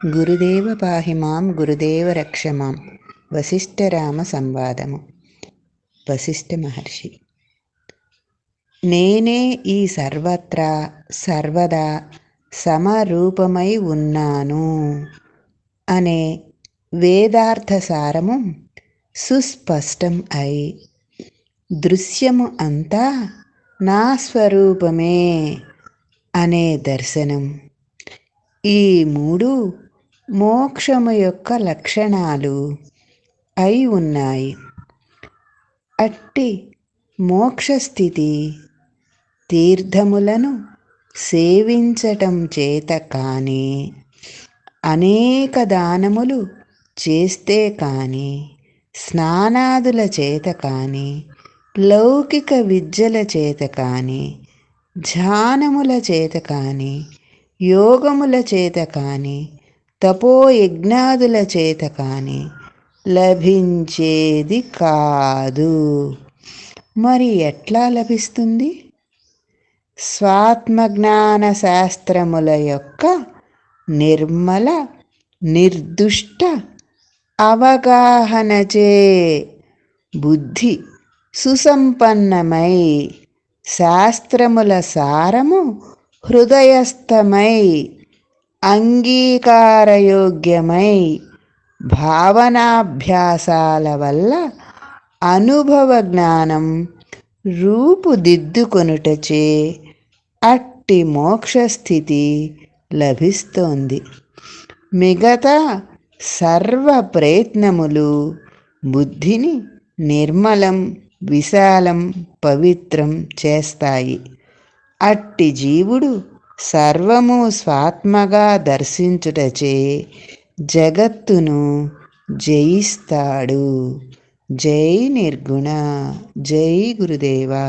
గురుదేవ పాహి మాం గురుదేవ రక్ష మాం. వశిష్ఠరామ సంవాదము. వశిష్ఠ మహర్షి: నేనే ఈ సర్వత్రా సర్వదా సమరూపమై ఉన్నాను అనే వేదార్థ సారము సుస్పష్టం అయి, దృశ్యము అంతా నా స్వరూపమే అనే దర్శనం, ఈ మూడు మోక్షము యొక్క లక్షణాలు అయి ఉన్నాయి. అట్టి మోక్షస్థితి తీర్థములను సేవించటం చేత కానీ, అనేక దానములు చేస్తే కానీ, స్నానాదుల చేత కానీ, లౌకిక విద్యల చేత కానీ, ధ్యానముల చేత కానీ, యోగముల చేత కానీ, తపోయజ్ఞాదుల చేత కానీ లభించేది కాదు. మరి ఎట్లా లభిస్తుంది? స్వాత్మజ్ఞాన శాస్త్రముల యొక్క నిర్మల నిర్దుష్ట అవగాహనచే బుద్ధి సుసంపన్నమై, శాస్త్రముల సారము హృదయస్థమై, అంగీకారయోగ్యమై, భావనాభ్యాసాల వల్ల అనుభవ జ్ఞానం రూపుదిద్దుకొనుటచే అట్టి మోక్షస్థితి లభిస్తోంది. మిగతా సర్వ ప్రయత్నములు బుద్ధిని నిర్మలం, విశాలం, పవిత్రం చేస్తాయి. అట్టి జీవుడు సర్వము స్వాత్మగా దర్శించుటచే జగత్తును జయిస్తాడు. జై నిర్గుణ. జై గురుదేవా.